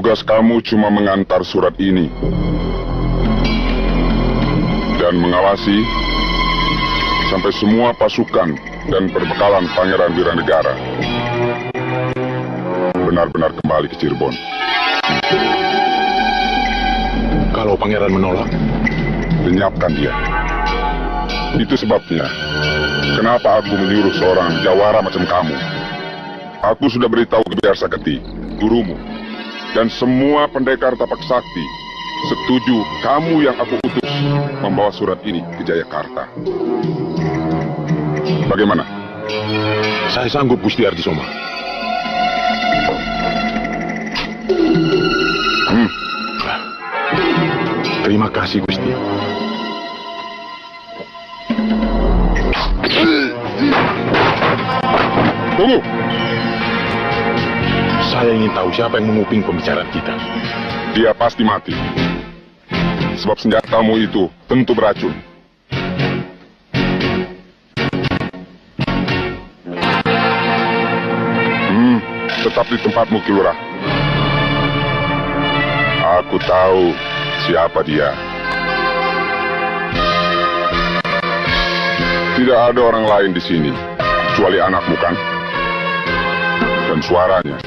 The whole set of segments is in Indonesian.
Tugas kamu cuma mengantar surat ini dan mengawasi sampai semua pasukan dan perbekalan Pangeran Wiranegara benar-benar kembali ke Cirebon. Kalau Pangeran menolak, lenyapkan dia. Itu sebabnya kenapa aku menyuruh seorang jawara macam kamu. Aku sudah beritahu ke Biar Saketi, gurumu, dan semua pendekar tapak sakti setuju kamu yang aku utus membawa surat ini ke Jayakarta. Bagaimana? Saya sanggup, Gusti Ardisoma. Terima kasih, Gusti. Tunggu! Saya ingin tahu siapa yang menguping pembicaraan kita. Dia pasti mati. Sebab senjatamu itu tentu beracun. Tetap di tempatmu, Ki Lurah. Aku tahu siapa dia. Tidak ada orang lain di sini kecuali anakmu, kan? Dan suaranya.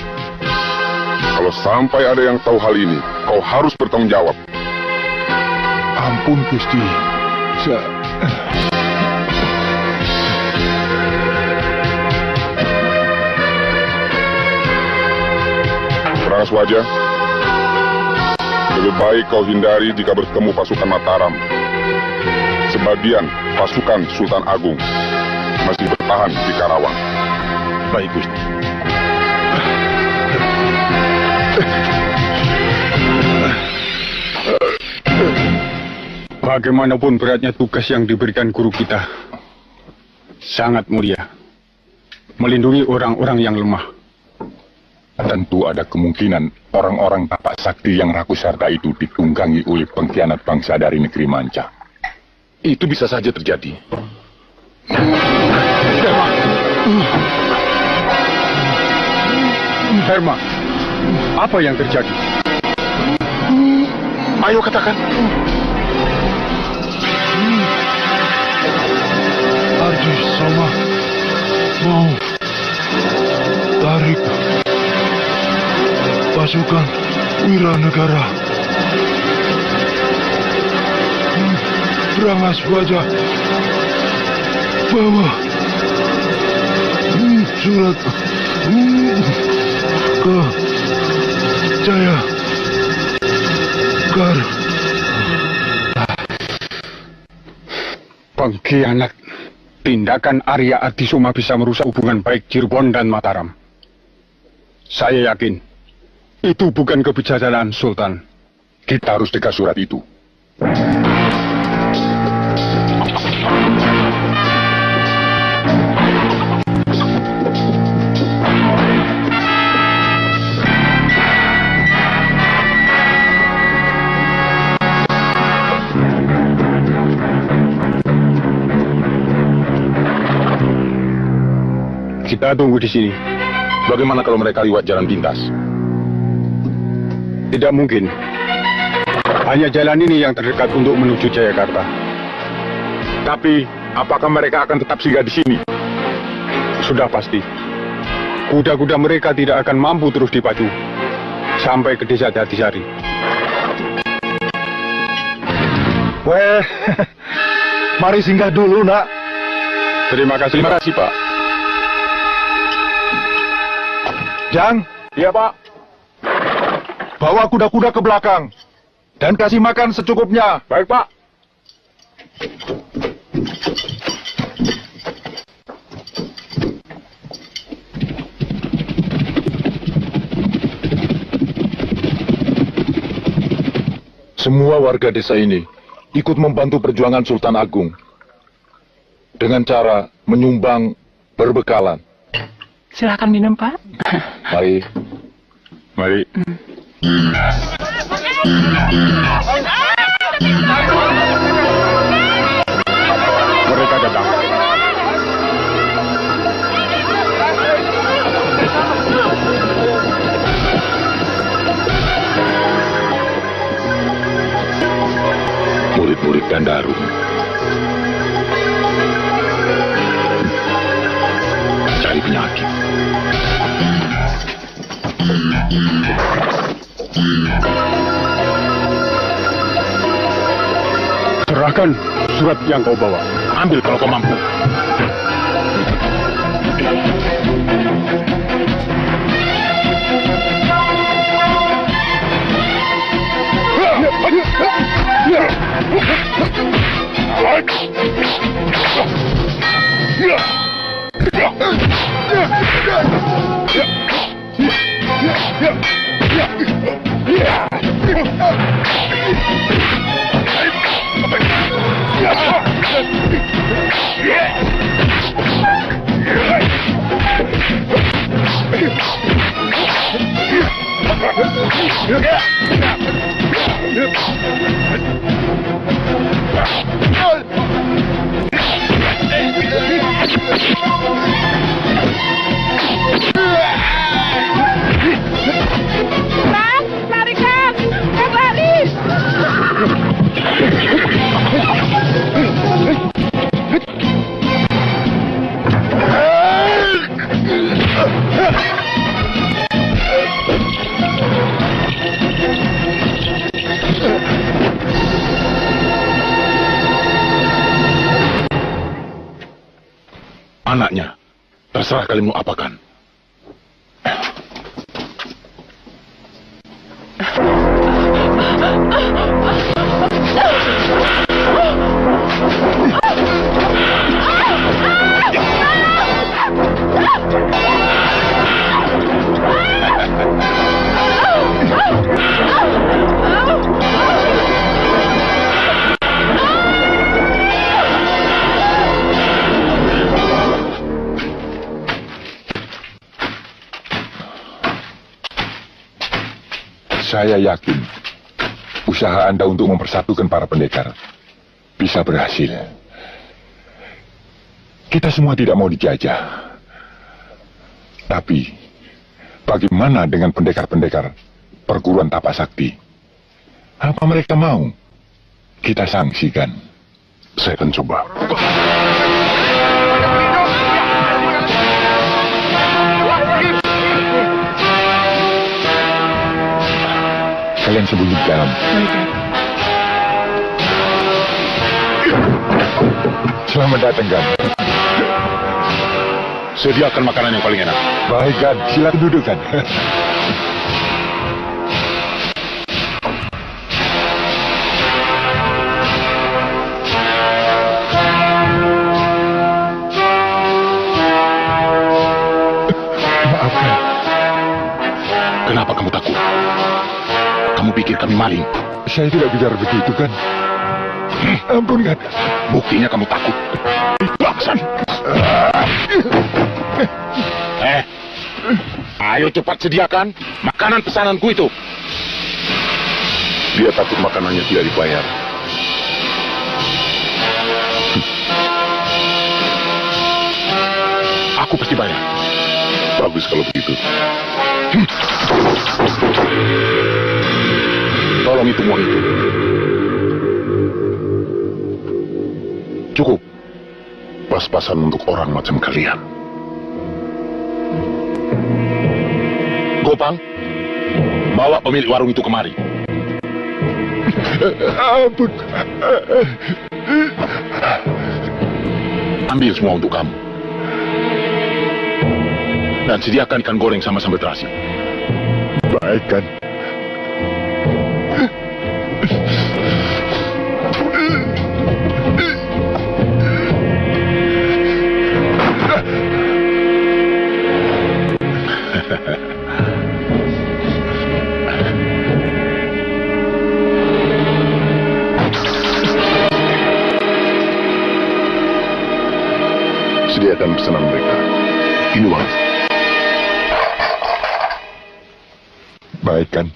Kalau sampai ada yang tahu hal ini, kau harus bertanggung jawab. Ampun, Gusti. Prangas Wajah, lebih baik kau hindari jika bertemu pasukan Mataram. Sebagian pasukan Sultan Agung masih bertahan di Karawang. Baik, Gusti. Bagaimanapun beratnya tugas yang diberikan guru kita, sangat mulia. Melindungi orang-orang yang lemah. Tentu ada kemungkinan orang-orang tapak sakti yang rakus harta itu ditunggangi oleh pengkhianat bangsa dari negeri Manca. Itu bisa saja terjadi. Herma, apa yang terjadi? Ayo katakan. Ardisoma mau tarik pasukan Wiranegara. Prangas Wajah bawa surat ke Jayakarta. Pengkhianat. Tindakan Arya Ardisoma bisa merusak hubungan baik Cirebon dan Mataram. Saya yakin itu bukan kebijaksanaan Sultan. Kita harus dekat surat itu. Kita tunggu di sini. Bagaimana kalau mereka lewat jalan pintas? Tidak mungkin. Hanya jalan ini yang terdekat untuk menuju Jayakarta. Tapi, apakah mereka akan tetap singgah di sini? Sudah pasti. Kuda-kuda mereka tidak akan mampu terus dipacu sampai ke desa Jatisari. Weh, mari singgah dulu, nak. Terima kasih, Pak. Jang, Iya, Pak. bawa kuda-kuda ke belakang dan kasih makan secukupnya. Baik, Pak. Semua warga desa ini ikut membantu perjuangan Sultan Agung dengan cara menyumbang berbekalan. Silakan minum, Pak. Mari. Mari. Mereka datang. Cari penyakit. Serahkan surat yang kau bawa. Ambil kalau kau mampu. Kang, lari Kang! Kang lari! Anaknya, terserah kalian mau apakan. Saya yakin usaha Anda untuk mempersatukan para pendekar bisa berhasil. Kita semua tidak mau dijajah. Tapi, bagaimana dengan pendekar-pendekar perguruan tapak sakti? Apa mereka mau kita sanksikan? Saya akan coba. Kalian sembunyi di dalam. Selamat datang, Gan. Sediakan makanan yang paling enak. Baik, Gan. Silakan duduk, Gan. Maafkan. Kenapa kamu takut? Kamu pikir kami maling? Saya tidak bicara begitu, Gan. Ampun, Gan. Buktinya kamu takut. Baksan. Ayo cepat sediakan makanan pesananku itu. Dia takut makanannya tidak dibayar. Aku pasti bayar. Bagus kalau begitu. Tolong itu uang itu. Cukup. Pas-pasan untuk orang macam kalian. Gopang, bawa pemilik warung itu kemari. Ampun. Ambil semua untuk kamu. Dan sediakan ikan goreng sama sambal terasi. Baik, Gan. Sediakan pesanan mereka. Ini uang. Baik, Gan.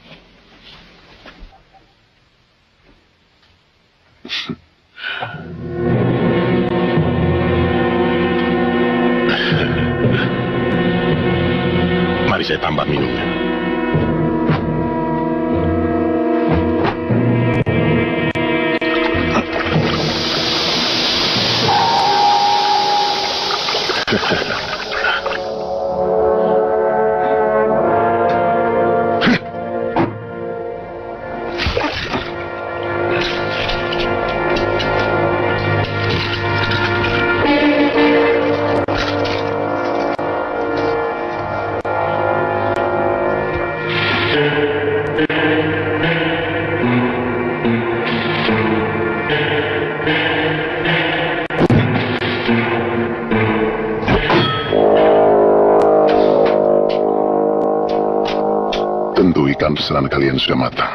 Mari saya tambah minumnya. pastikan pesanan kalian sudah matang.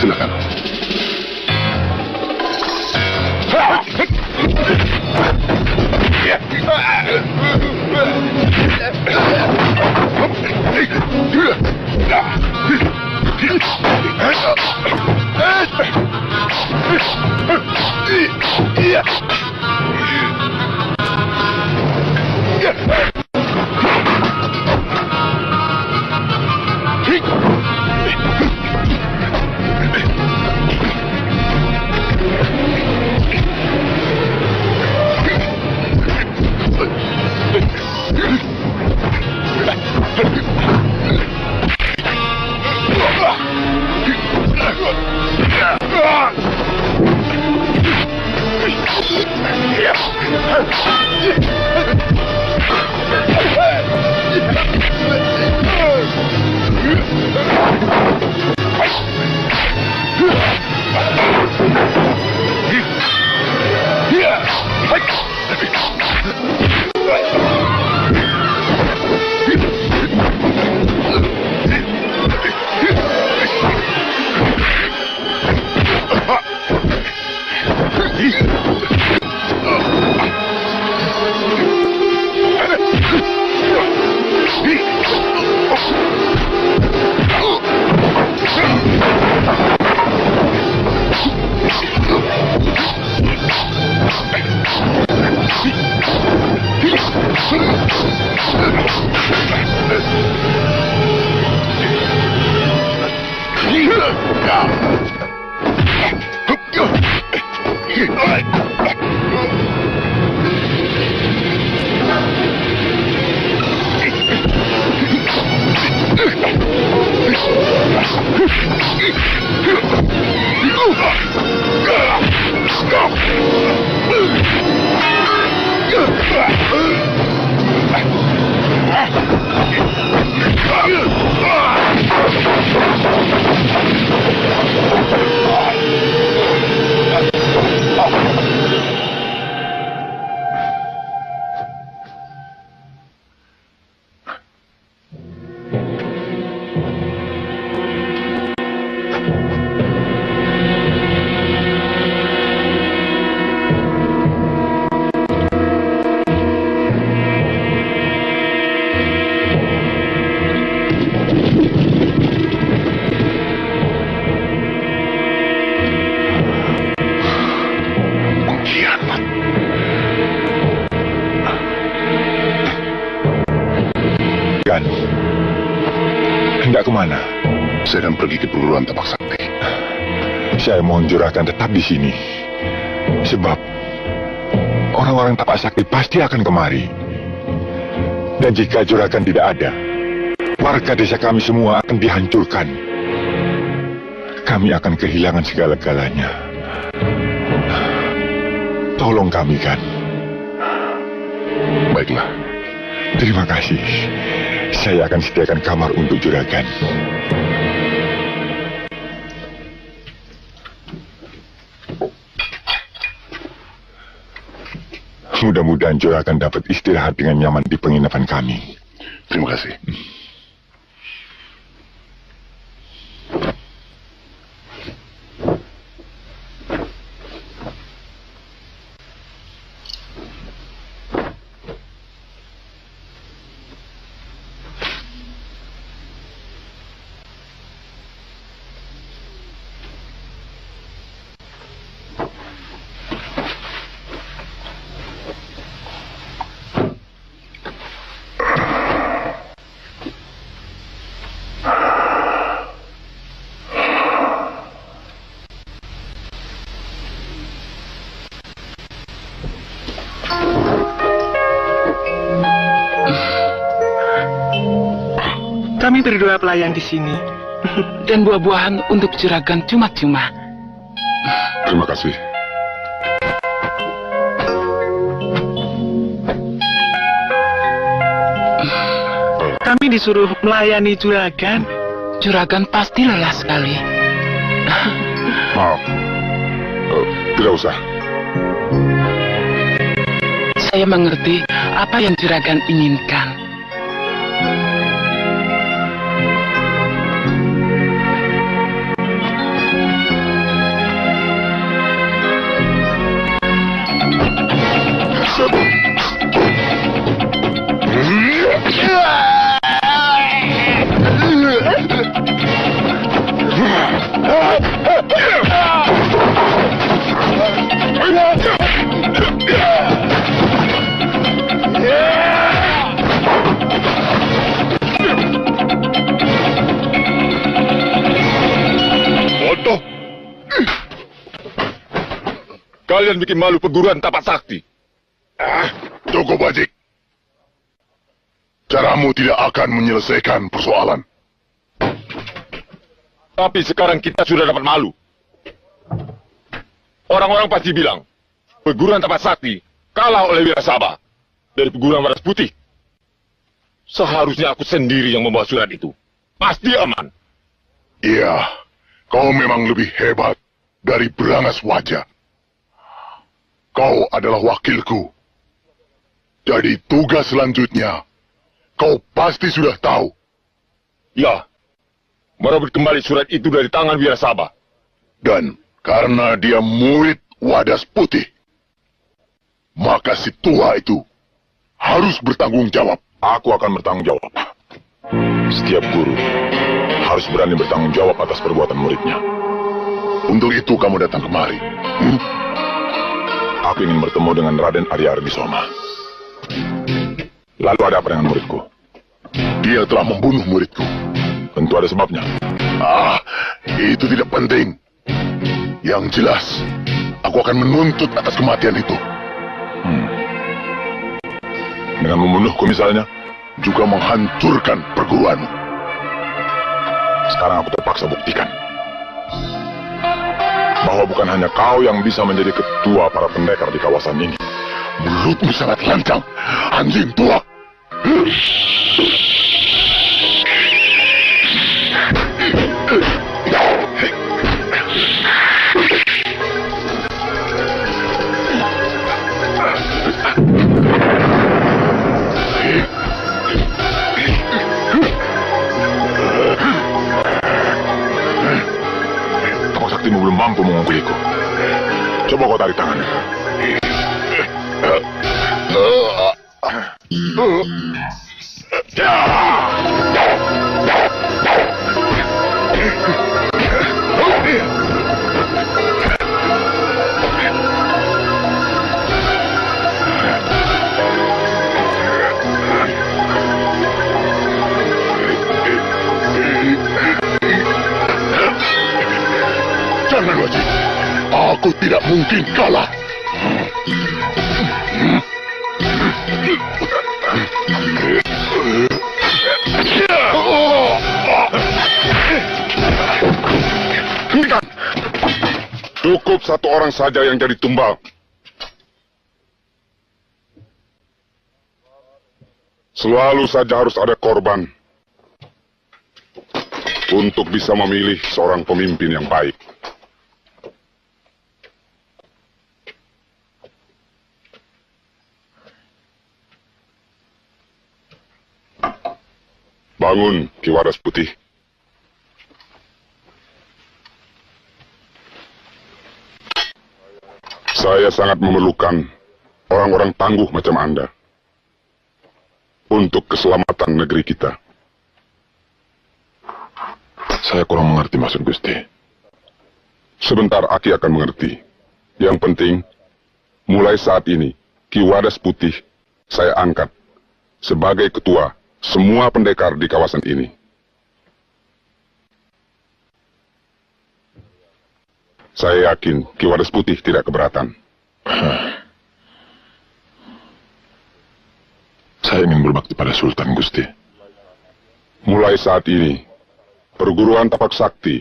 Silakan. Hendak kemana? Saya akan pergi ke perguruan tapak sakti. Saya mohon Juragan tetap di sini. Sebab orang-orang tapak sakti pasti akan kemari. Dan jika Juragan tidak ada, warga desa kami semua akan dihancurkan. Kami akan kehilangan segala-galanya. Tolong kami, Gan. Baiklah. Terima kasih. Saya akan sediakan kamar untuk Juragan. Mudah-mudahan Juragan dapat istirahat dengan nyaman di penginapan kami. Terima kasih. Kami berdua pelayan di sini. Dan buah-buahan untuk Juragan cuma-cuma. Terima kasih. Kami disuruh melayani juragan. Juragan pasti lelah sekali. Maaf. Tidak usah. Saya mengerti apa yang juragan inginkan. Bodoh! Kalian bikin malu perguruan tapak sakti. Cukup, Bajik. Caramu tidak akan menyelesaikan persoalan. Tapi sekarang kita sudah dapat malu. Orang-orang pasti bilang, perguruan tapak sakti kalah oleh Wirasaba dari perguruan Waras Putih. Seharusnya aku sendiri yang membawa surat itu. Pasti aman. Iya, kau memang lebih hebat dari Berangas Wajah. Kau adalah wakilku. Jadi tugas selanjutnya, kau pasti sudah tahu. Ya, merebut kembali surat itu dari tangan Wirasaba. Dan karena dia murid Wadas Putih, maka si tua itu harus bertanggung jawab. Aku akan bertanggung jawab. Setiap guru harus berani bertanggung jawab atas perbuatan muridnya. Untuk itu kamu datang kemari. Aku ingin bertemu dengan Raden Arya Ardisoma. Lalu ada apa dengan muridku? Dia telah membunuh muridku. Tentu ada sebabnya. Itu tidak penting. Yang jelas, aku akan menuntut atas kematian itu. Dengan membunuhku misalnya? Juga menghancurkan perguruanmu. Sekarang aku terpaksa buktikan bahwa bukan hanya kau yang bisa menjadi ketua para pendekar di kawasan ini. Mulutmu sangat lancang, anjing tua. Kau saktimu belum mampu mengukuliku. Coba kau tarik tangannya. Jangan, Wajib. Aku tidak mungkin kalah. Hentikan! Cukup satu orang saja yang jadi tumbal. Selalu saja harus ada korban untuk bisa memilih seorang pemimpin yang baik. Bangun, Ki Wadas Putih. Saya sangat memerlukan orang-orang tangguh macam Anda untuk keselamatan negeri kita. Saya kurang mengerti maksud Gusti. Sebentar Aki akan mengerti. Yang penting, mulai saat ini, Ki Wadas Putih saya angkat sebagai ketua semua pendekar di kawasan ini. Saya yakin Ki Wadas Putih tidak keberatan. Saya ingin berbakti pada Sultan, Gusti. Mulai saat ini, perguruan tapak sakti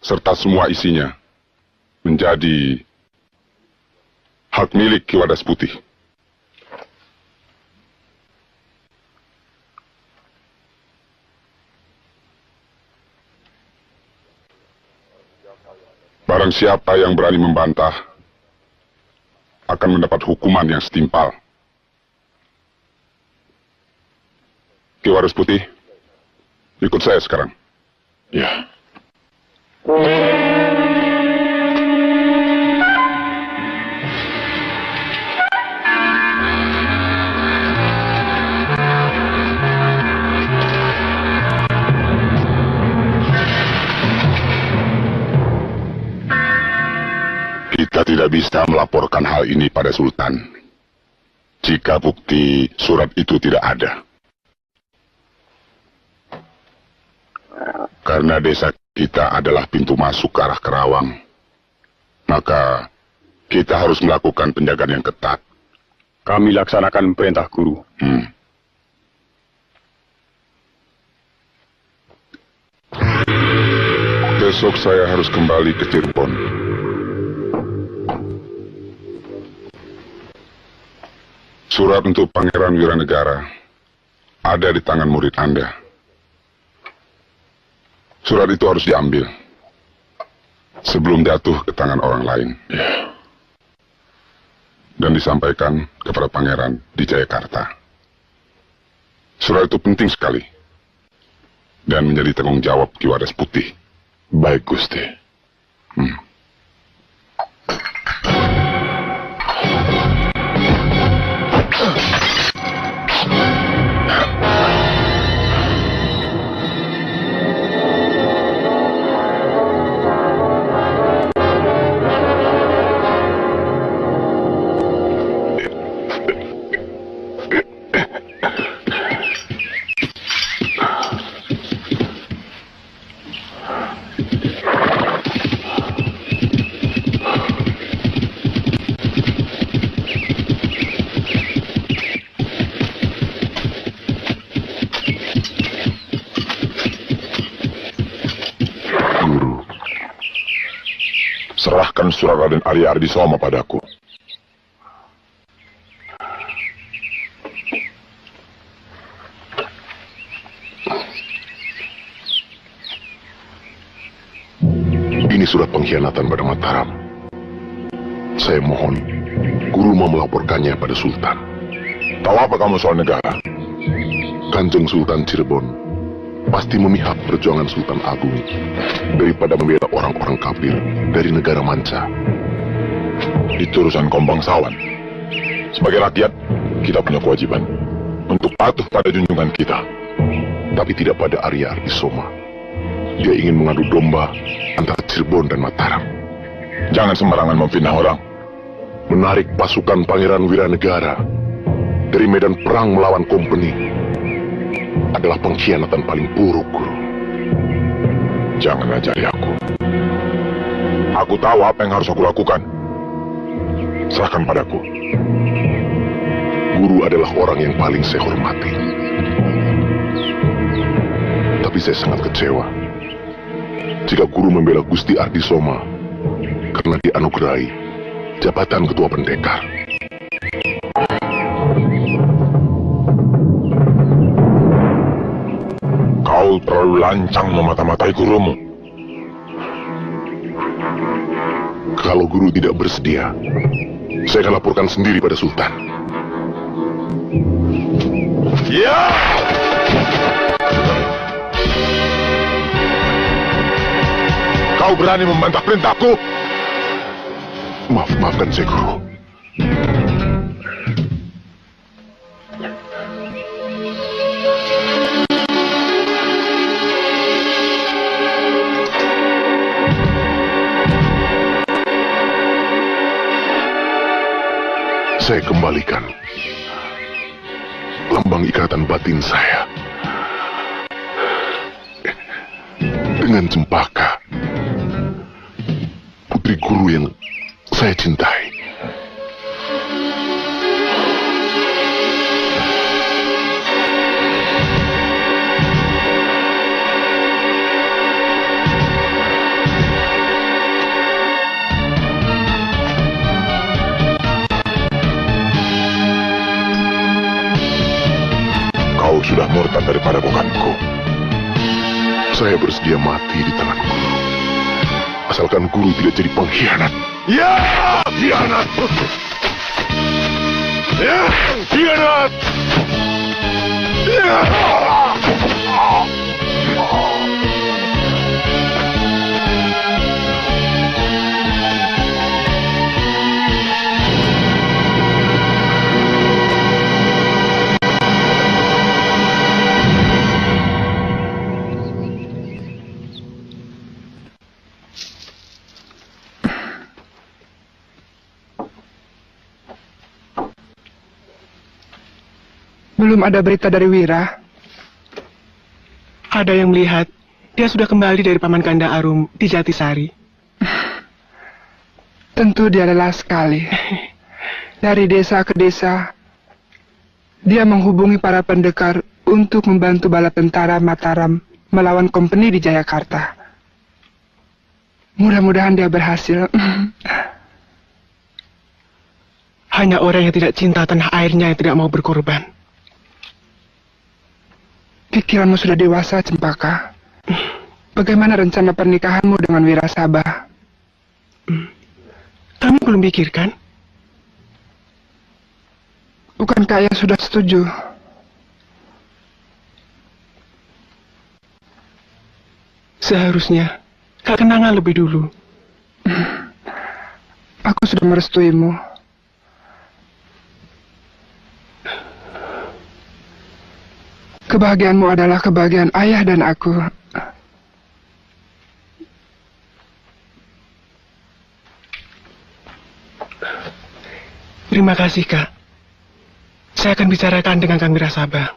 serta semua isinya menjadi hak milik Ki Wadas Putih. Barang siapa yang berani membantah akan mendapat hukuman yang setimpal. Ki Wadas Putih, ikut saya sekarang. Ya. Kita tidak bisa melaporkan hal ini pada Sultan jika bukti surat itu tidak ada. Karena desa kita adalah pintu masuk ke arah Kerawang, maka kita harus melakukan penjagaan yang ketat. Kami laksanakan perintah guru. Besok saya harus kembali ke Cirebon. Surat untuk Pangeran Wiranegara ada di tangan murid Anda. Surat itu harus diambil sebelum jatuh ke tangan orang lain. Dan disampaikan kepada Pangeran di Jayakarta. Surat itu penting sekali dan menjadi tanggung jawab Ki Wadas Putih. Baik, Gusti. Serahkan surat Raden Arya Ardisoma padaku. Ini surat pengkhianatan pada Mataram. Saya mohon, guru mau melaporkannya pada Sultan. Tahu apa kamu soal negara? Kanjeng Sultan Cirebon pasti memihak perjuangan Sultan Agung daripada membela orang-orang kafir dari negara manca. Itu urusan kaum bangsawan. Sebagai rakyat, kita punya kewajiban untuk patuh pada junjungan kita. Tapi tidak pada Arya Ardisoma. Dia ingin mengadu domba antara Cirebon dan Mataram. Jangan sembarangan memfitnah orang. Menarik pasukan Pangeran Wiranegara dari medan perang melawan kompeni adalah pengkhianatan paling buruk, Guru. Jangan ajari aku. Aku tahu apa yang harus aku lakukan. Serahkan padaku. Guru adalah orang yang paling saya hormati. Tapi saya sangat kecewa jika guru membela Gusti Ardisoma karena dianugerahi jabatan ketua pendekar. Kau terlalu lancang memata-matai gurumu. Kalau guru tidak bersedia, saya akan laporkan sendiri pada Sultan. Ya! Kau berani membantah perintahku? Maafkan saya, Guru. Saya kembalikan lambang ikatan batin saya dengan Cempaka, putri guru yang saya cintai. Kau sudah murtad daripada bukanku. Saya bersedia mati di tangan guru. Asalkan guru tidak jadi pengkhianat. Ya, khianat! Ya, khianat! Ya! Belum ada berita dari Wira. Ada yang melihat dia sudah kembali dari Paman Kanda Arum di Jatisari. Tentu dia lelah sekali. Dari desa ke desa, dia menghubungi para pendekar untuk membantu bala tentara Mataram melawan kompeni di Jayakarta. Mudah-mudahan dia berhasil. Hanya orang yang tidak cinta tanah airnya yang tidak mau berkorban. Pikiranmu sudah dewasa, Cempaka. Bagaimana rencana pernikahanmu dengan Wirasabah? Kamu belum pikirkan? Bukankah ayah sudah setuju? Seharusnya Kak Kenanga lebih dulu. Aku sudah merestuimu. Kebahagiaanmu adalah kebahagiaan ayah dan aku. Terima kasih, Kak. Saya akan bicarakan dengan Kang Wirasabah.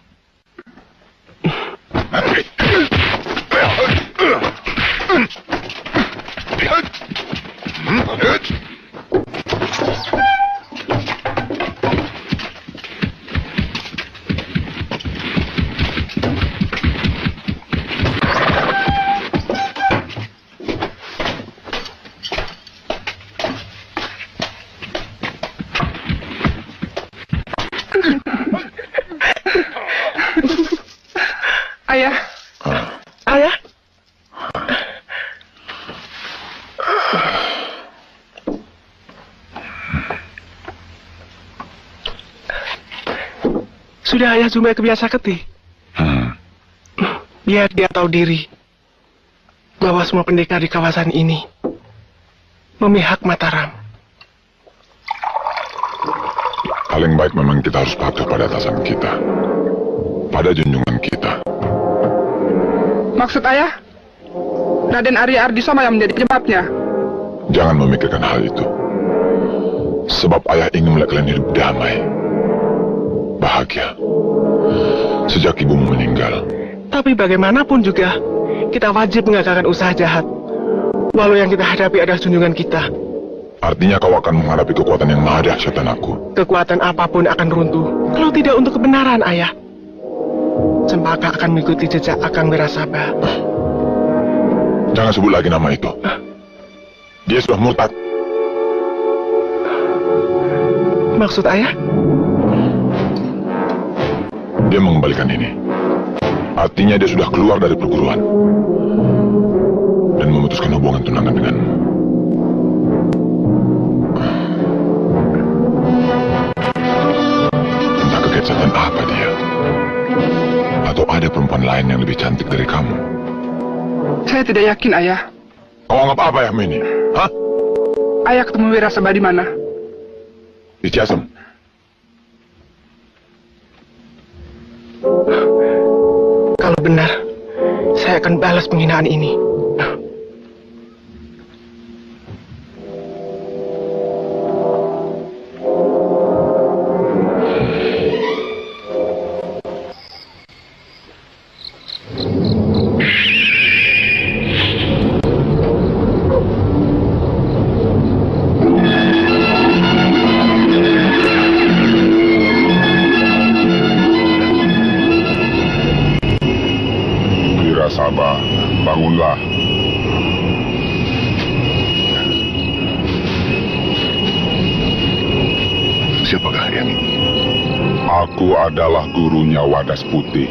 Ayah. Ayah? Sudah ayah jumpai kebiasa Keti. Biar dia tahu diri bahwa semua pendekar di kawasan ini memihak Mataram. Paling baik memang kita harus patuh pada atasan kita, pada junjungan kita. Maksud ayah, Raden Arya Ardisoma yang menjadi penyebabnya. Jangan memikirkan hal itu. Sebab ayah ingin melihat kalian hidup damai, bahagia, sejak ibumu meninggal. Tapi bagaimanapun juga, kita wajib mengagalkan usaha jahat. Walau yang kita hadapi adalah junjungan kita. Artinya kau akan menghadapi kekuatan yang maha dahsyat aku. Kekuatan apapun akan runtuh, kalau tidak untuk kebenaran, ayah. Cempaka akan mengikuti jejak Akang Wirasabah. Jangan sebut lagi nama itu. Dia sudah murtad. Maksud ayah? Dia mengembalikan ini. Artinya dia sudah keluar dari perguruan dan memutuskan hubungan tunangan denganmu. Entah kekecatan apa dia. Atau ada perempuan lain yang lebih cantik dari kamu? Saya tidak yakin, ayah. Kau anggap apa ya ini? Hah? Ayah ketemu Wirasabah di mana? Di Ciasem. Kalau benar, saya akan balas penghinaan ini. Wirasabah, bangunlah. Siapakah ini? Aku adalah gurunya Wadas Putih.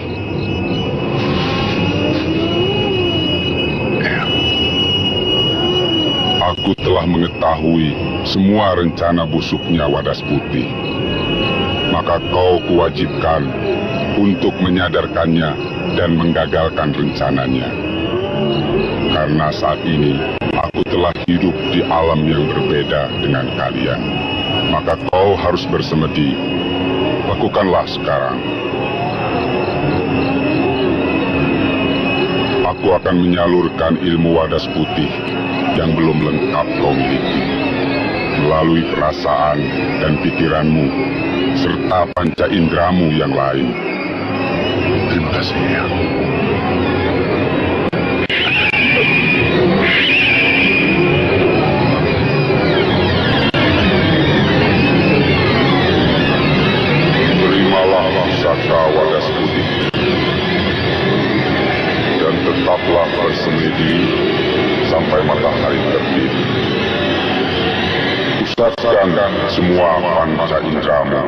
Aku telah mengetahui semua rencana busuknya Wadas Putih. Maka kau kuwajibkan untuk menyadarkannya dan menggagalkan rencananya. Karena saat ini aku telah hidup di alam yang berbeda dengan kalian. Maka kau harus bersemedi. Lakukanlah sekarang. Aku akan menyalurkan ilmu Wadas Putih yang belum lengkap kau miliki melalui perasaan dan pikiranmu serta panca indramu yang lain. Terima kasih, ya. Terimalah pusaka Wadas Putih dan tetaplah bersemedi sampai matahari terbit. Pusatkan semua panca indramu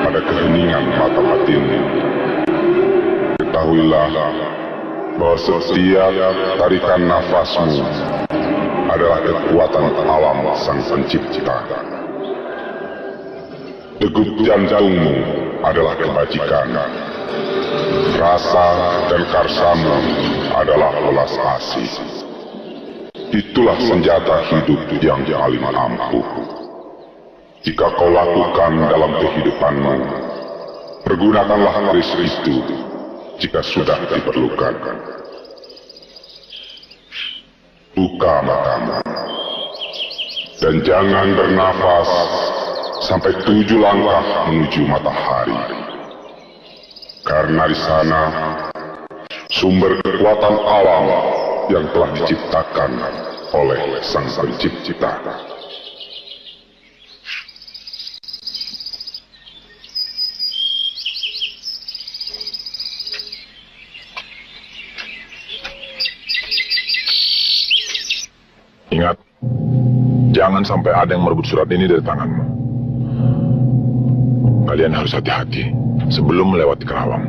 pada keheningan mata batinmu. Ketahuilah bahwa setiap tarikan nafasmu adalah kekuatan alam sang pencipta. Degup jantungmu adalah kebajikan. Rasa dan karsamu adalah welas asih. Itulah senjata hidup yang paling ampuh. Jika kau lakukan dalam kehidupanmu, pergunakanlah keris itu jika sudah diperlukan. Buka matamu dan jangan bernafas sampai 7 langkah menuju matahari. Karena di sana sumber kekuatan alam yang telah diciptakan oleh Sang Pencipta. Ingat, jangan sampai ada yang merebut surat ini dari tanganmu. Kalian harus hati-hati sebelum melewati Kerawang.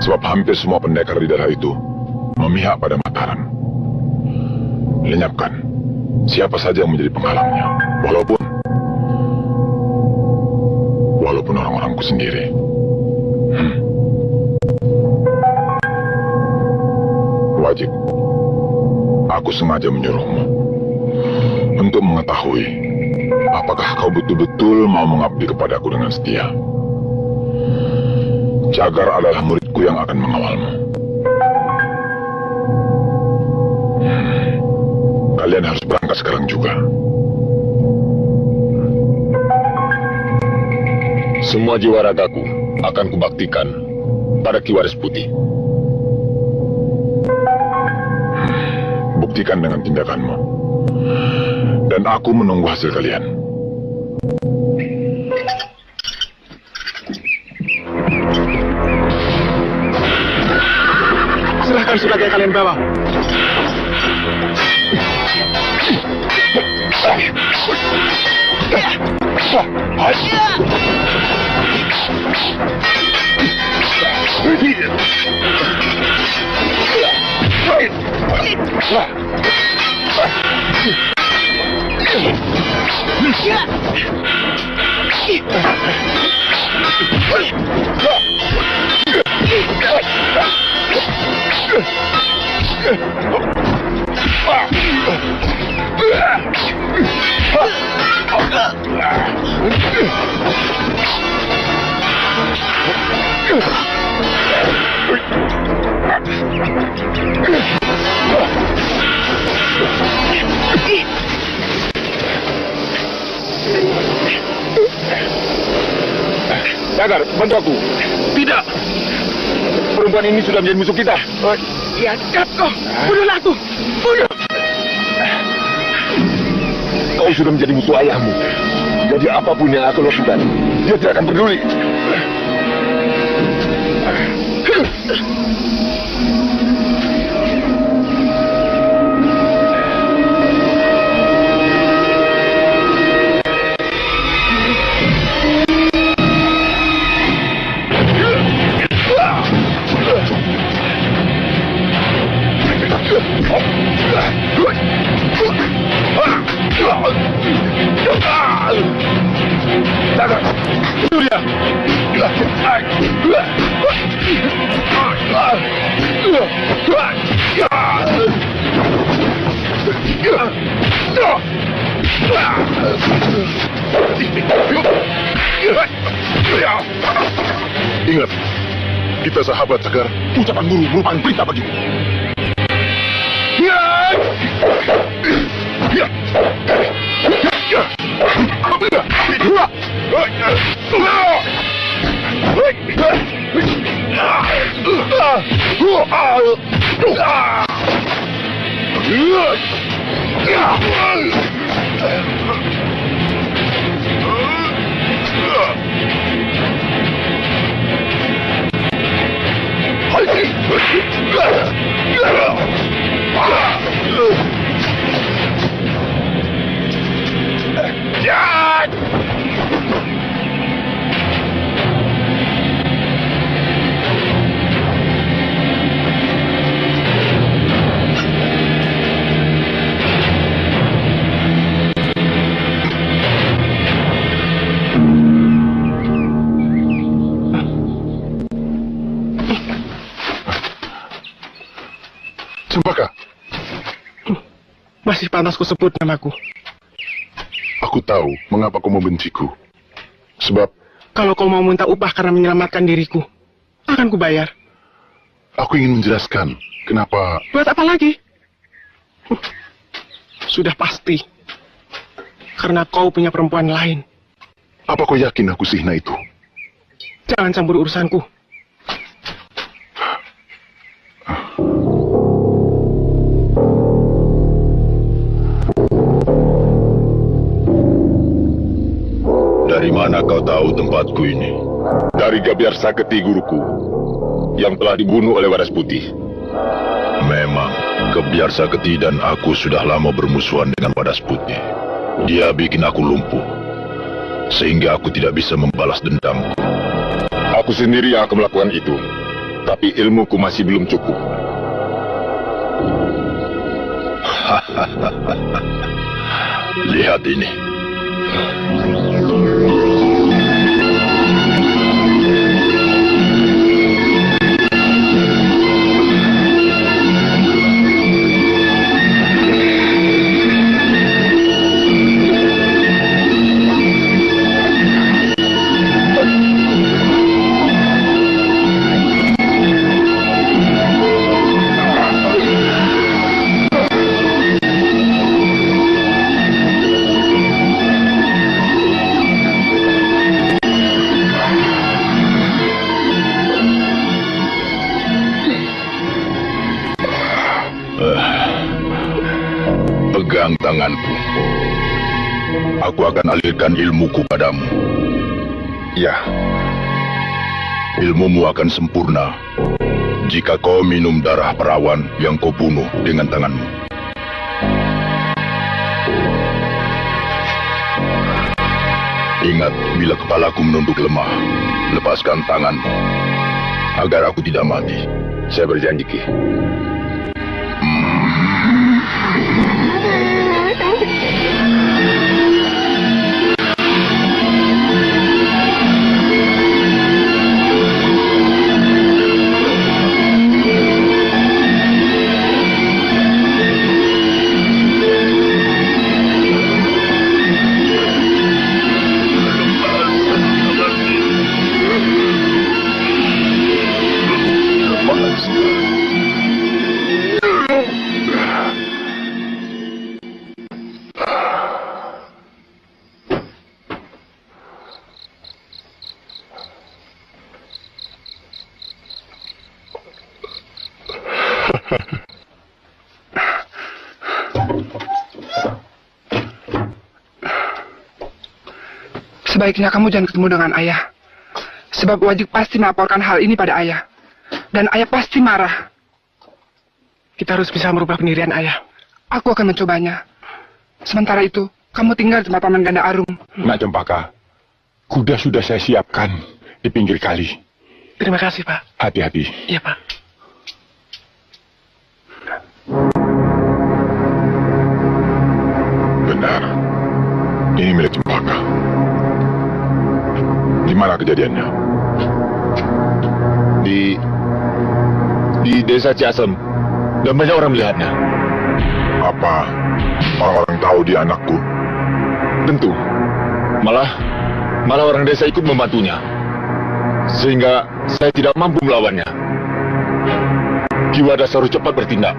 Sebab hampir semua pendekar di daerah itu memihak pada Mataram. Lenyapkan siapa saja yang menjadi penghalangnya, walaupun orang-orangku sendiri. Wajib, aku sengaja menyuruhmu untuk mengetahui apakah kau betul-betul mau mengabdi kepadaku dengan setia. Jagar adalah muridku yang akan mengawalmu. Kalian harus berangkat sekarang juga. Semua jiwa ragaku akan kubaktikan pada Ki Wadas Putih. Buktikan dengan tindakanmu. Dan aku menunggu hasil kalian. Serahkan surat yang kalian bawa. Jagar, bantu aku. Tidak. Perempuan ini sudah menjadi musuh kita. Ya, kau. Bunuhlah aku. Bunuh. Kau sudah menjadi musuh ayahmu. Jadi apapun yang aku lakukan, dia tidak akan peduli. Ingat, kita sahabat Sekar. Ucapan guru merupakan perintah bagiku. Cempaka, Masih panas ku sebut namaku. aku tahu mengapa kau membenciku. Sebab Kalau kau mau minta upah karena menyelamatkan diriku, akan ku bayar. aku ingin menjelaskan kenapa. Buat apa lagi? Sudah pasti. Karena kau punya perempuan lain. Apa kau yakin aku Sihna itu? Jangan campur urusanku. Dari mana kau tahu tempatku ini? Dari Gabiar Saketi guruku, yang telah dibunuh oleh Wadas Putih. Memang, Gebiar Saketi dan aku sudah lama bermusuhan dengan Wadas Putih. Dia bikin aku lumpuh, sehingga aku tidak bisa membalas dendamku. Aku sendiri yang akan melakukan itu, tapi ilmuku masih belum cukup. Lihat ini. Pegang tanganku. Aku akan alirkan ilmuku padamu. Ya, Ilmumu akan sempurna jika kau minum darah perawan yang kau bunuh dengan tanganmu. Ingat, bila kepalaku menunduk lemah, lepaskan tanganmu agar aku tidak mati. saya berjanji, Ki. Sebaiknya kamu jangan ketemu dengan ayah. Sebab Wajik pasti melaporkan hal ini pada ayah. Dan ayah pasti marah. Kita harus bisa merubah pendirian ayah. Aku akan mencobanya. Sementara itu, kamu tinggal di tempat Paman Ganda Arung. Nak Cempaka, kuda sudah saya siapkan di pinggir kali. Terima kasih, Pak. Hati-hati. Iya, Pak. Benar. Ini milik Cempaka. Di mana kejadiannya? Di desa Ciasem, dan banyak orang melihatnya. Apa orang-orang tahu dia anakku? Tentu. Malah orang desa ikut membantunya. Sehingga saya tidak mampu melawannya. Ki Wadas harus cepat bertindak.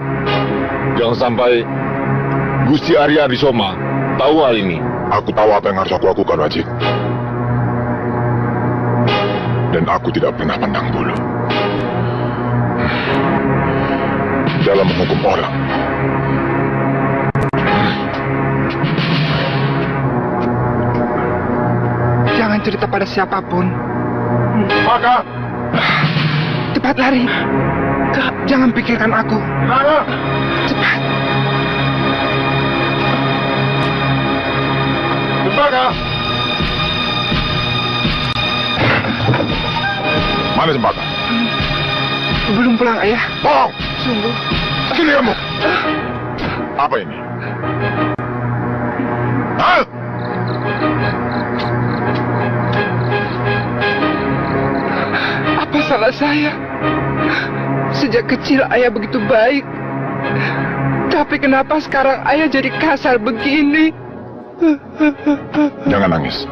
Jangan sampai Gusti Arya Ardisoma tahu hal ini. Aku tahu apa yang harus aku lakukan, Wajib. Dan aku tidak pernah pandang bulu dalam menghukum orang. Jangan cerita pada siapapun. Maka, Cepat lari. Jangan pikirkan aku. Naya! Cepat. Cempaka! Mana Cempaka? Belum pulang, Ayah. Bohong! Sungguh. Sini kamu! Apa ini? Hah? Apa salah saya? Sejak kecil Ayah begitu baik. Tapi kenapa sekarang Ayah jadi kasar begini? Jangan nangis.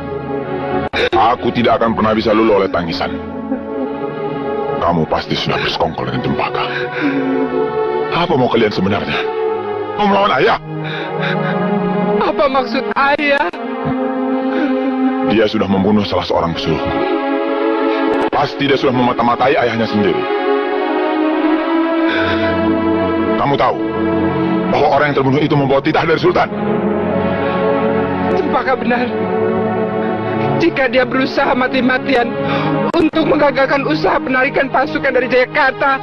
Aku tidak akan pernah bisa luluh oleh tangisan. Kamu pasti sudah bersekongkol dengan Cempaka. Apa mau kalian sebenarnya? Mau melawan Ayah? Apa maksud Ayah? Dia sudah membunuh salah seorang pesuruh. Pasti dia sudah memata-matai ayahnya sendiri. Kamu tahu bahwa orang yang terbunuh itu membawa titah dari Sultan. Cempaka benar. Jika dia berusaha mati-matian untuk menggagalkan usaha penarikan pasukan dari Jayakarta,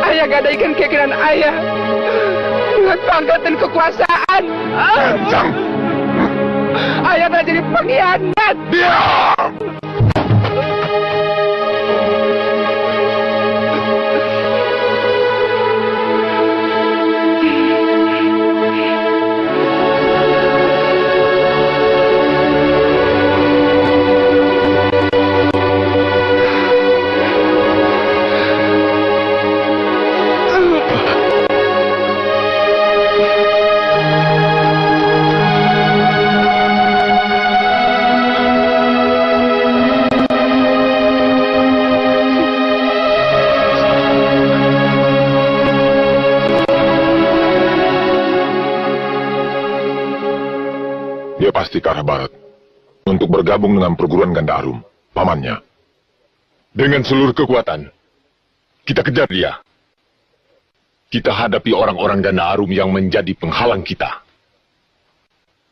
Ayah gadaikan keyakinan Ayah dengan pangkat dan kekuasaan. Kencang! Ayah telah jadi pengkhianat. Diam! Dia pasti ke arah barat untuk bergabung dengan perguruan Ganda Arum, pamannya. Dengan seluruh kekuatan, kita kejar dia. Kita hadapi orang-orang Ganda Arum yang menjadi penghalang kita.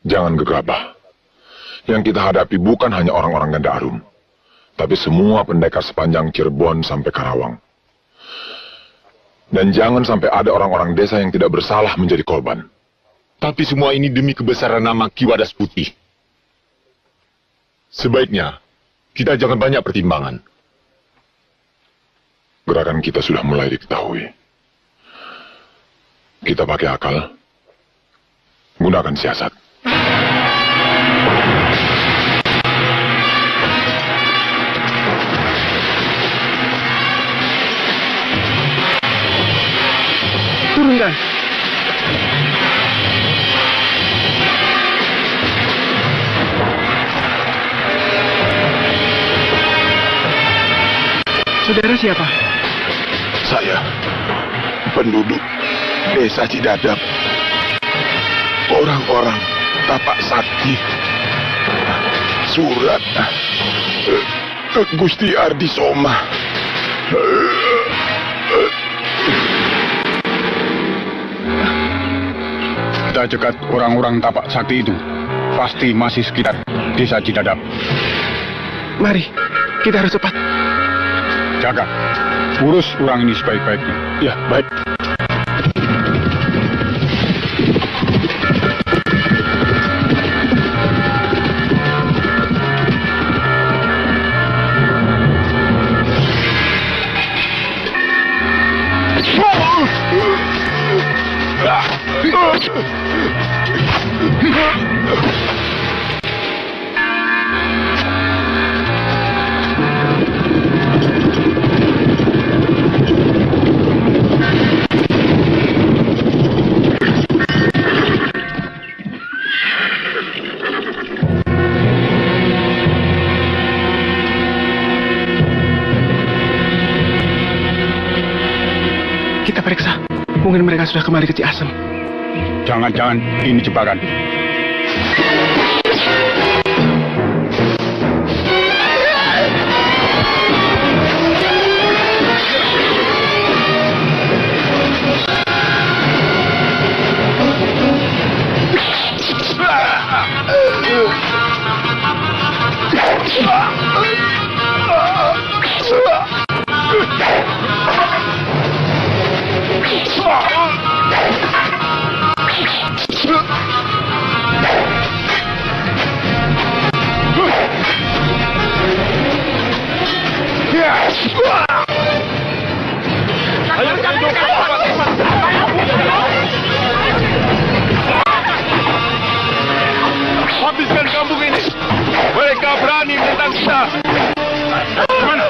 Jangan gegabah. Yang kita hadapi bukan hanya orang-orang Ganda Arum, tapi semua pendekar sepanjang Cirebon sampai Karawang. Dan jangan sampai ada orang-orang desa yang tidak bersalah menjadi korban. Tapi semua ini demi kebesaran nama Ki Wadas Putih. Sebaiknya, kita jangan banyak pertimbangan. Gerakan kita sudah mulai diketahui. Kita pakai akal, gunakan siasat. Turunkan. Saudara siapa? Saya, penduduk desa Cidadap. Orang-orang tapak sakti. Surat Gusti Ardisoma. Kita cegat orang-orang tapak sakti itu. Pasti masih sekitar desa Cidadap. Mari, kita harus cepat. Jaga, urus orang ini sebaik-baiknya. Ya, baik. Mungkin mereka sudah kembali ke Ciasem. Jangan-jangan ini jebakan. Habiskan kampung ini. Mereka berani menentang kita. Mana?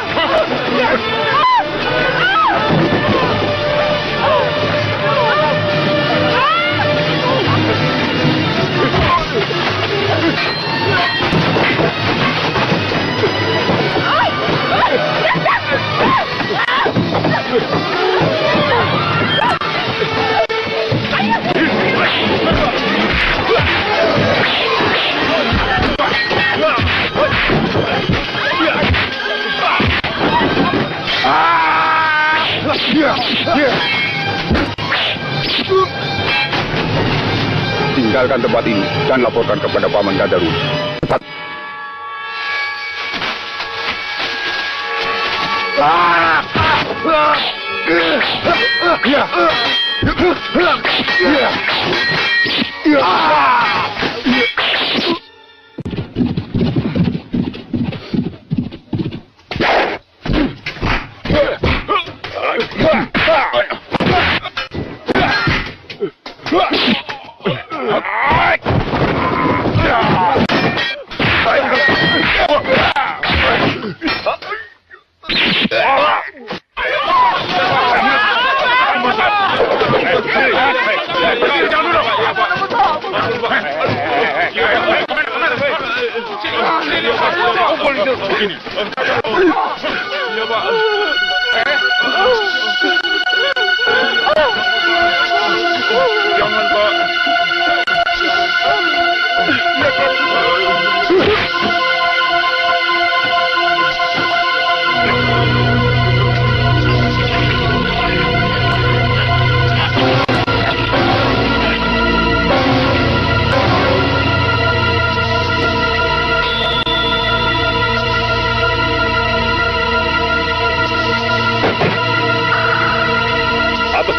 Tinggalkan tempat ini dan laporkan kepada Paman Gadarun. Cepat.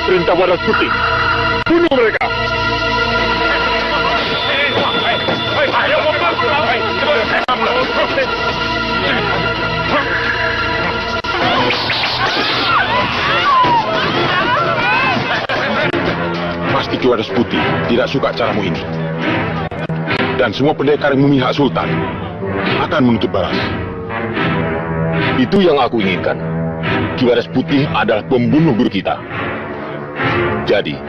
Perintah Wadas Putih, bunuh mereka. Pasti Ki Wadas Putih tidak suka caramu ini. Dan semua pendekar yang memihak Sultan akan menuntut balas. Itu yang aku inginkan. Ki Wadas Putih adalah pembunuh guru kita. Jadi,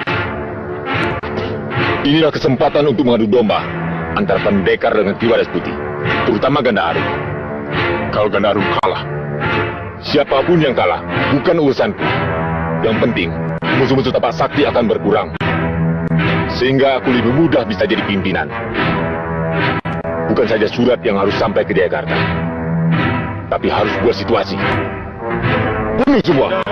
inilah kesempatan untuk mengadu domba antara pendekar dengan Ki Wadas Putih, terutama Ganda Arum. Kalau Ganda Arum kalah, siapapun yang kalah, bukan urusanku. Yang penting, musuh-musuh tapak sakti akan berkurang. Sehingga aku lebih mudah bisa jadi pimpinan. Bukan saja surat yang harus sampai ke Jayakarta, tapi harus buat situasi. Bunuh semua!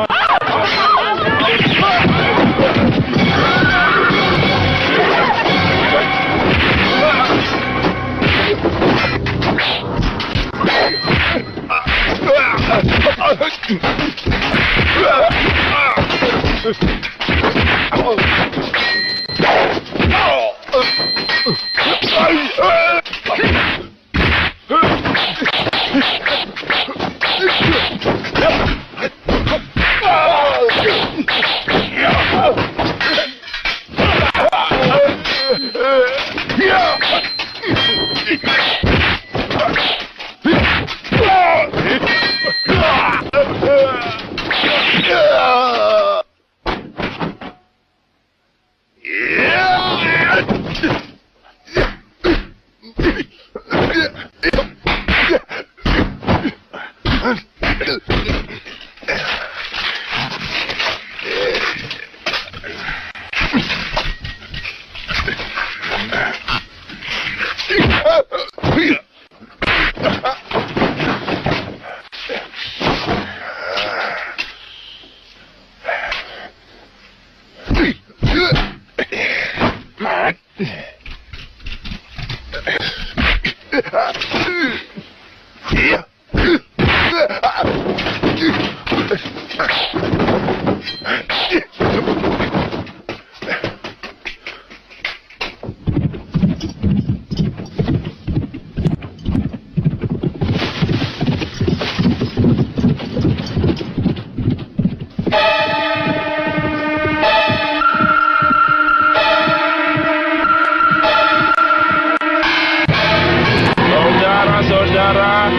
Saudara-saudara,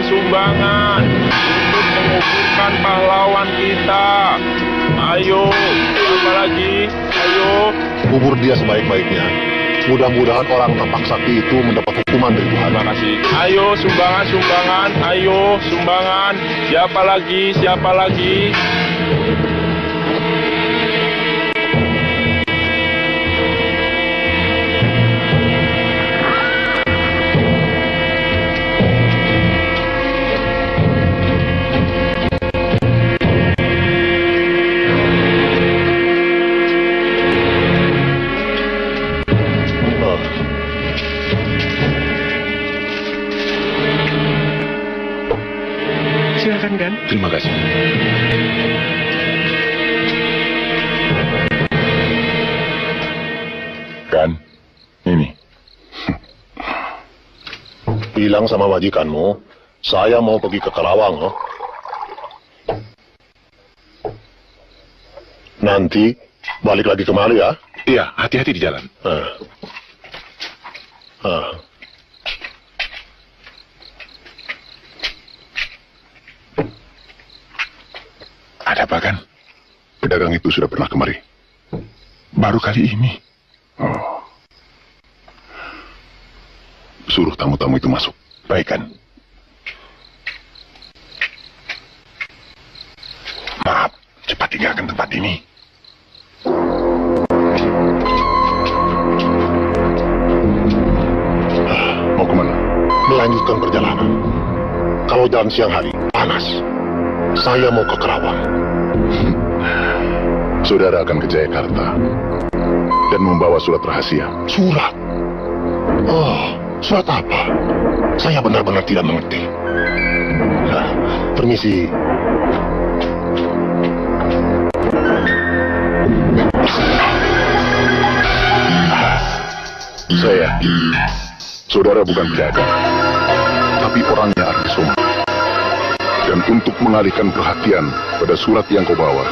sumbangan untuk mengukuhkan pahlawan kita. Ayo, apa lagi? Ayo. Kubur dia sebaik-baiknya. Mudah-mudahan orang tampak sakti itu mendapat hukuman dari Tuhan. Terima kasih. Ayo, sumbangan. Ayo, sumbangan. Siapa lagi? Silakan, Gan. Terima kasih. Kan, ini. Bilang sama majikanmu, saya mau pergi ke Karawang, loh. Nanti balik lagi kemari ya. Iya, hati-hati di jalan. Ada apa kan? Pedagang itu sudah pernah kemari. Baru kali ini. Oh. Suruh tamu-tamu itu masuk. Baik kan? Maaf, cepat tinggalkan tempat ini. Mau kemana? Melanjutkan perjalanan. Kalau jalan siang hari, panas. Saya mau ke Karawang. Saudara akan ke Jayakarta dan membawa surat rahasia. Surat? Oh, surat apa? Saya benar-benar tidak mengerti. Permisi. Saya, saudara bukan penjaga, tapi orangnya Arti Soma. Dan untuk mengalihkan perhatian pada surat yang kau bawa,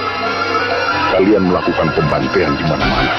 kalian melakukan pembantaian di mana-mana.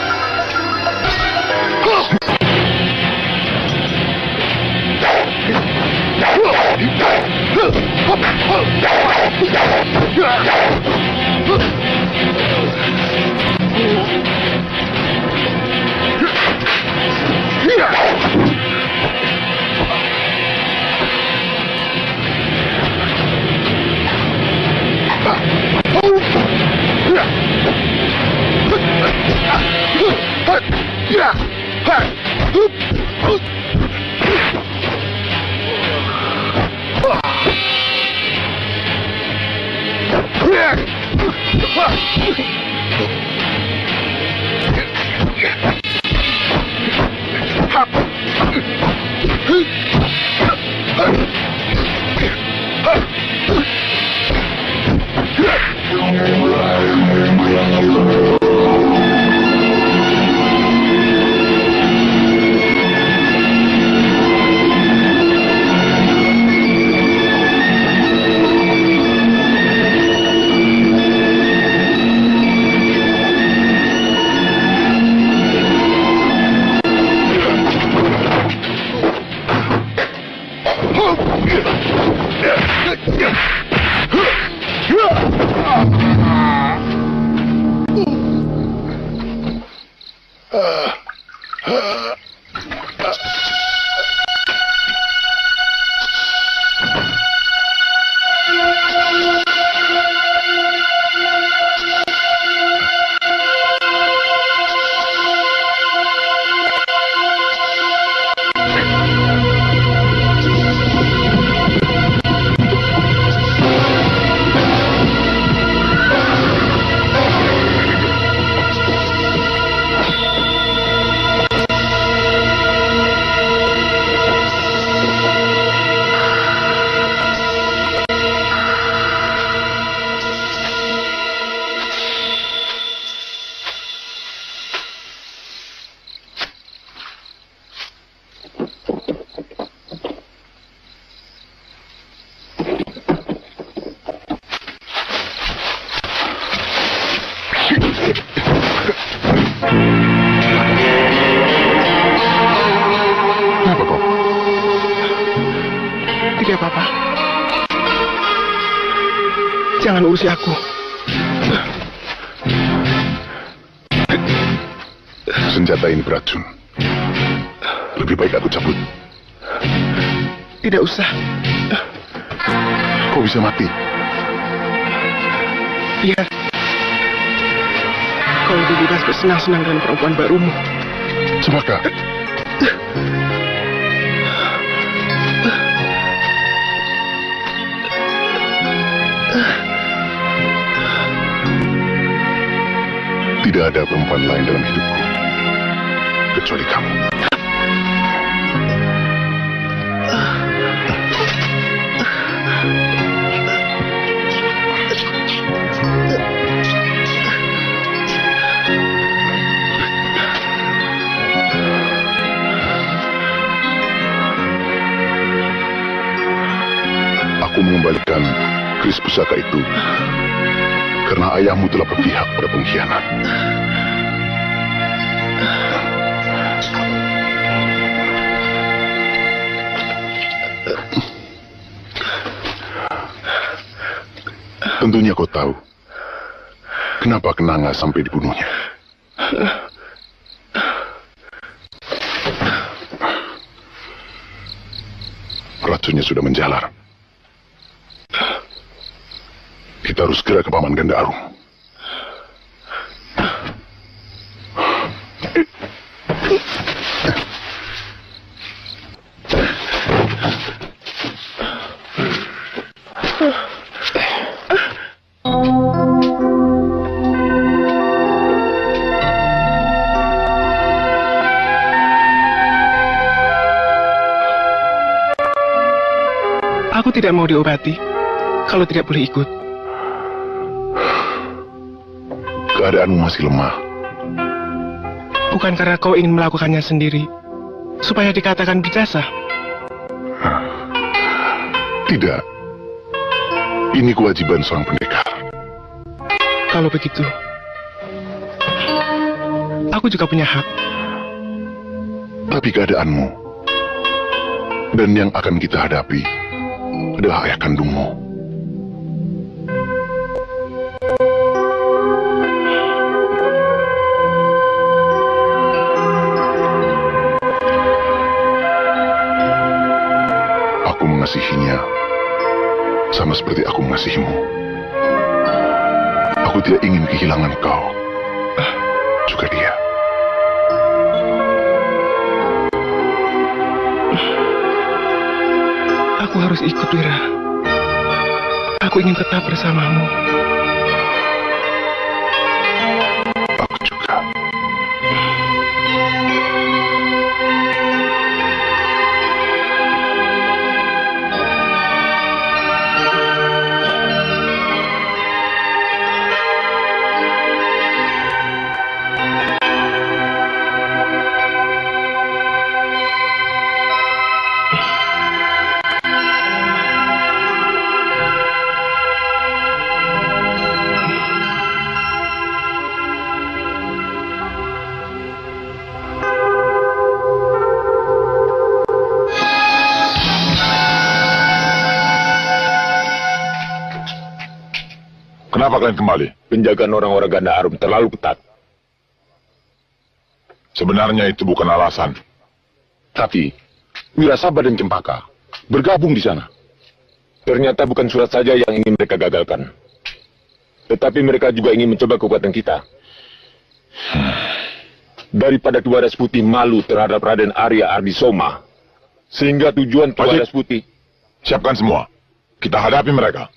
Tidak apa-apa. Jangan urusi aku. Senjata ini beracun. Lebih baik aku cabut. Tidak usah. Kau bisa mati. Iya. Kau lebih bebas bersenang-senang dengan perempuan barumu. Cempaka. Tidak ada perempuan lain dalam hidupku kecuali kamu. Aku mengembalikan keris pusaka itu karena ayahmu telah berpihak pada pengkhianat. Tentunya kau tahu kenapa Kenanga sampai dibunuhnya. Racunnya sudah menjalar. Kita harus segera ke Paman Ganda Arum. Aku tidak mau diobati kalau tidak boleh ikut. Keadaanmu masih lemah. Bukan karena kau ingin melakukannya sendiri, supaya dikatakan berjasa. Tidak. Ini kewajiban seorang pendekar. Kalau begitu, aku juga punya hak. Tapi keadaanmu dan yang akan kita hadapi adalah ayah kandungmu. Aku mengasihinya sama seperti aku mengasihimu. Aku tidak ingin kehilangan kau, juga dia. Aku harus ikut, Wira. Aku ingin tetap bersamamu. Aku juga. Kenapa kalian kembali? Penjagaan orang-orang Ganda Arum terlalu ketat. Sebenarnya itu bukan alasan. Tapi, Wirasaba dan Cempaka bergabung di sana. Ternyata bukan surat saja yang ingin mereka gagalkan. Tetapi mereka juga ingin mencoba kekuatan kita. Daripada Ki Wadas Putih malu terhadap Raden Arya Ardisoma, sehingga tujuan Ki Wadas Putih... Siapkan semua. Kita hadapi mereka.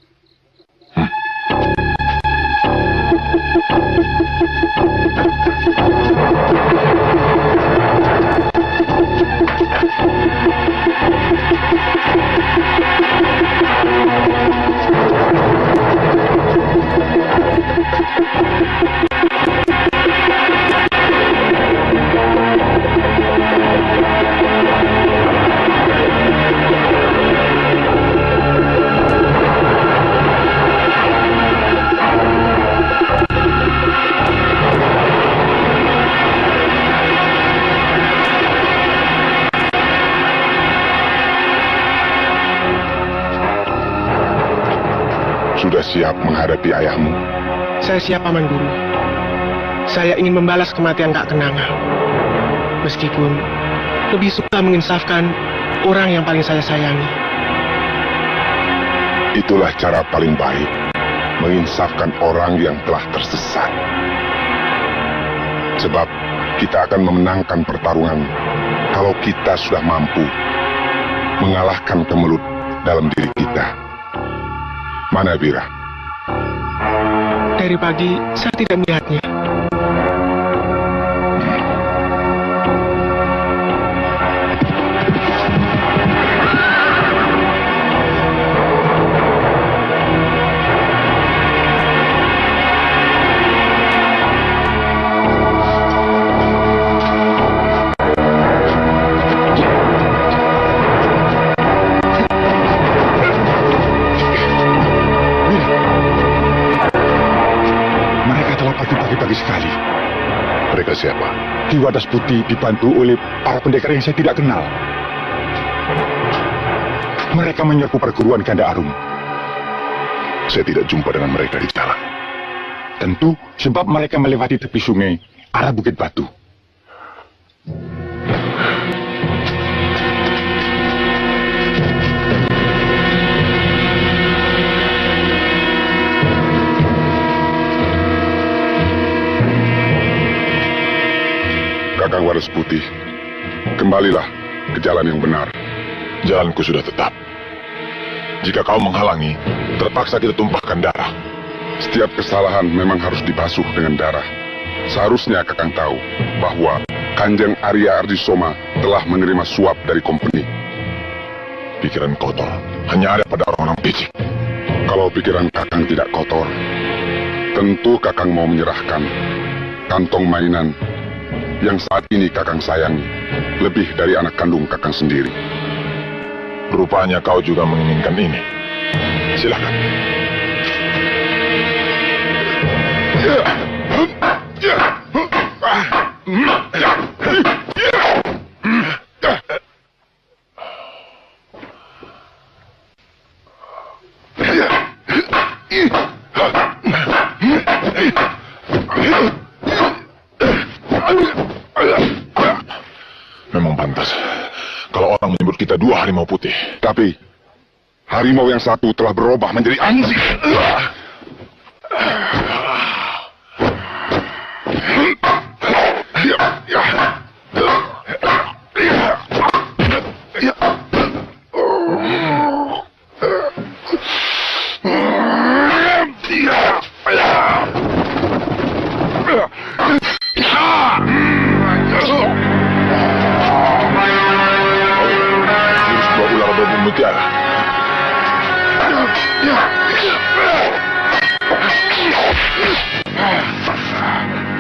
siap menghadapi ayahmu? Saya siap, Paman Guru. Saya ingin membalas kematian Kak Kenanga. Meskipun lebih suka menginsafkan orang yang paling saya sayangi. Itulah cara paling baik, menginsafkan orang yang telah tersesat. Sebab kita akan memenangkan pertarungan kalau kita sudah mampu mengalahkan kemelut dalam diri kita. Mana Bira? Dari pagi saya tidak melihatnya. Pagi sekali. Mereka siapa? Ki Wadas Putih dibantu oleh para pendekar yang saya tidak kenal. Mereka menyerbu perguruan Ganda Arum. Saya tidak jumpa dengan mereka di jalan. Tentu sebab mereka melewati tepi sungai arah Bukit Batu. Kakang Wadas Putih, kembalilah ke jalan yang benar. Jalanku sudah tetap. Jika kau menghalangi, terpaksa kita tumpahkan darah. Setiap kesalahan memang harus dibasuh dengan darah. Seharusnya Kakang tahu bahwa Kanjeng Arya Ardisoma telah menerima suap dari kompeni. Pikiran kotor hanya ada pada orang-orang picik. Kalau pikiran Kakang tidak kotor, tentu Kakang mau menyerahkan kantong mainan yang saat ini Kakang sayangi lebih dari anak kandung Kakang sendiri. Rupanya kau juga menginginkan ini. Silakan. Memang pantas kalau orang menyebut kita dua harimau putih. Tapi harimau yang satu telah berubah menjadi anjing.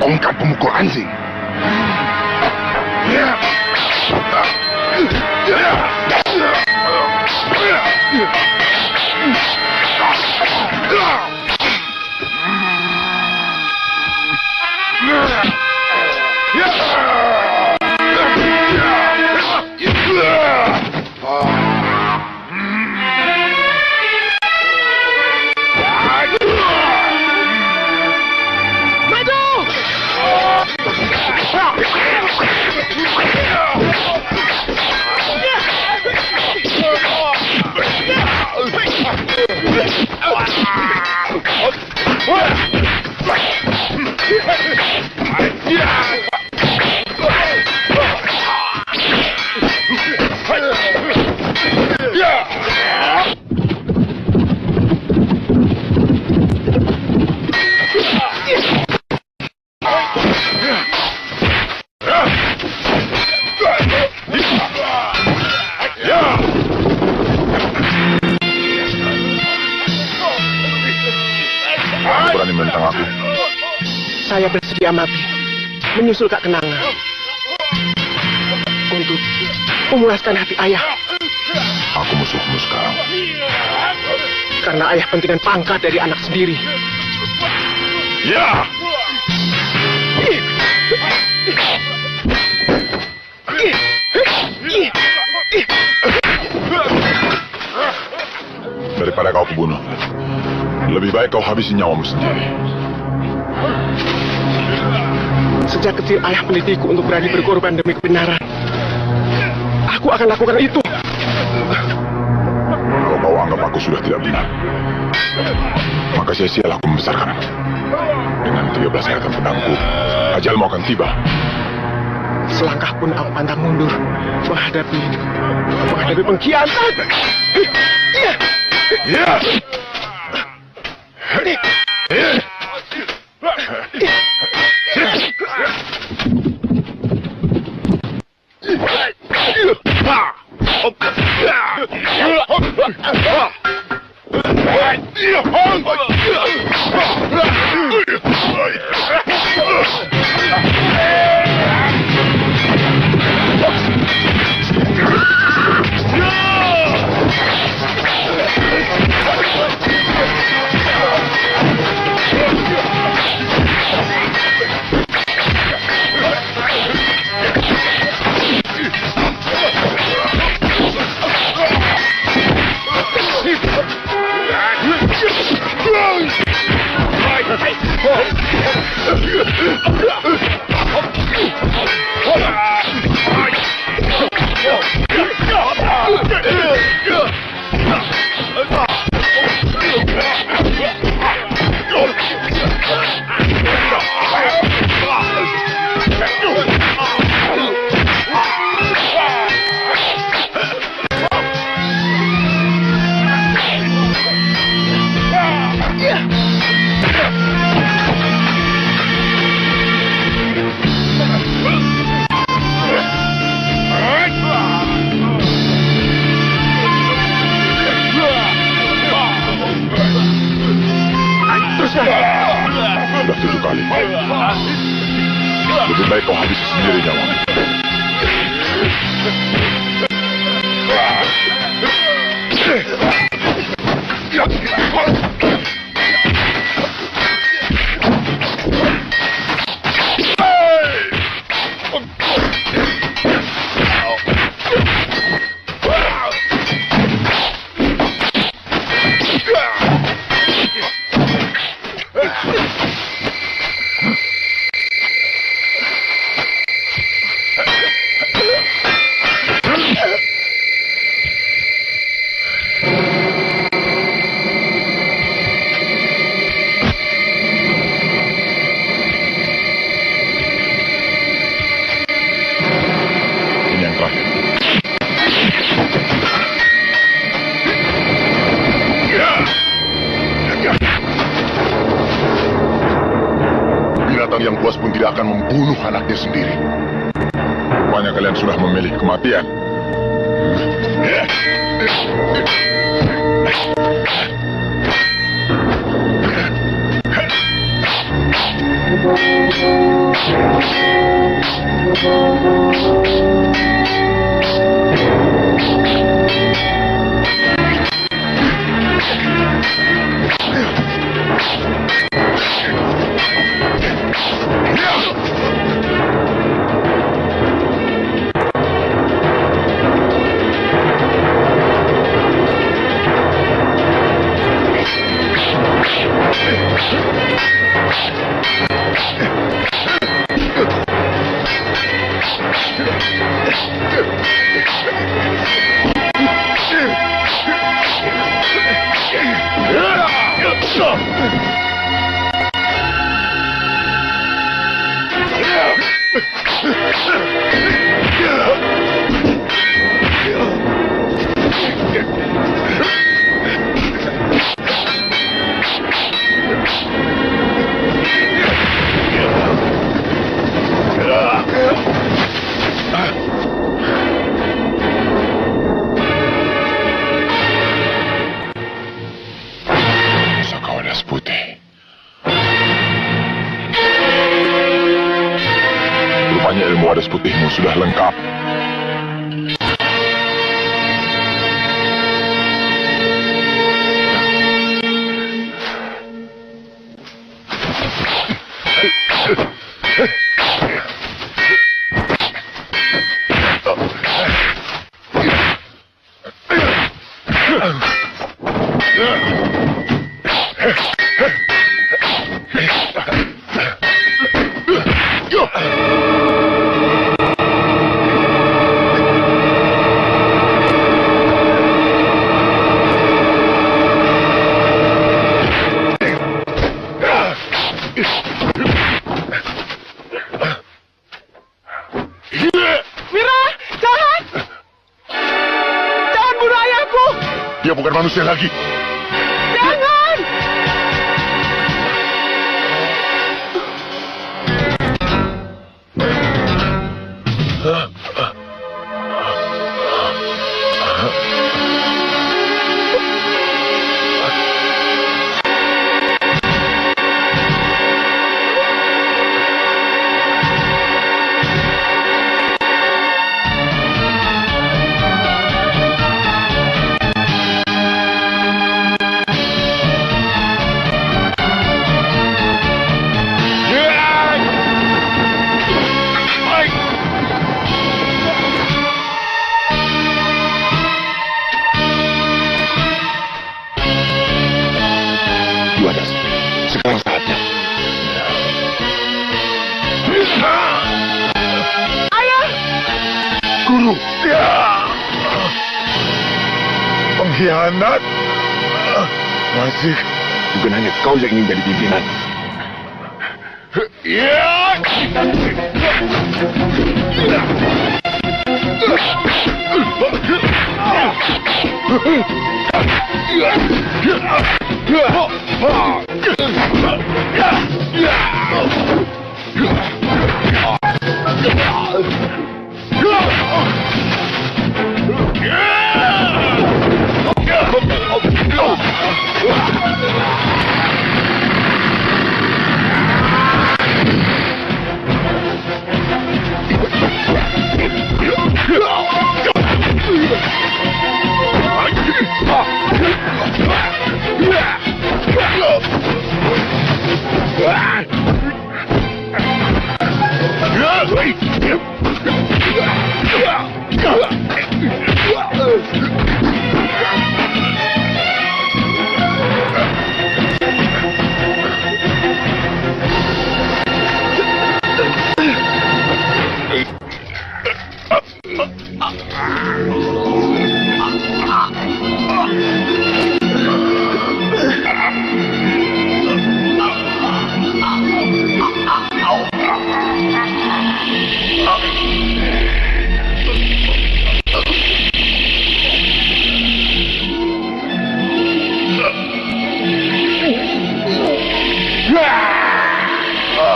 Tongkat pemukul anjing. Berani menentang aku? Saya bersedia mati menyusul Kak Kenanga untuk memuaskan hati ayah. Aku musuhmu sekarang. Karena ayah pentingkan pangkat dari anak sendiri. Ya! Daripada kau kubunuh, Lebih baik kau habisi nyawamu sendiri. Sejak kecil ayah mendidikku untuk berani berkorban demi kebenaran. Aku akan lakukan itu. Kalau kau anggap aku sudah tidak benar, maka sia-sialah aku membesarkan. Dengan 13 ikatan pedangku, ajalmu akan tiba. Selangkah pun aku pantang mundur menghadapi pengkhianat. Sudah 7 kali. Lebih baik kau habisi sendiri nyawamu. Binatang yang buas pun tidak akan membunuh anaknya sendiri. Rupanya kalian sudah memilih kematian. Rupanya ilmu wadas putihmu sudah lengkap. Yeah. Dia bukan manusia lagi. Jangan! Wadas, sekarang saatnya. Ayah! Guru. Ya. Pengkhianat. Masih. Bukan hanya kau yang ingin jadi pimpinan. Ya.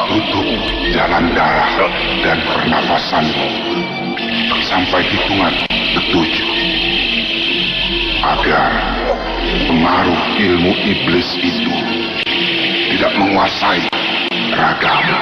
Tutup jalan darah dan pernafasanmu sampai hitungan ke-7 agar pengaruh ilmu iblis itu tidak menguasai ragamu.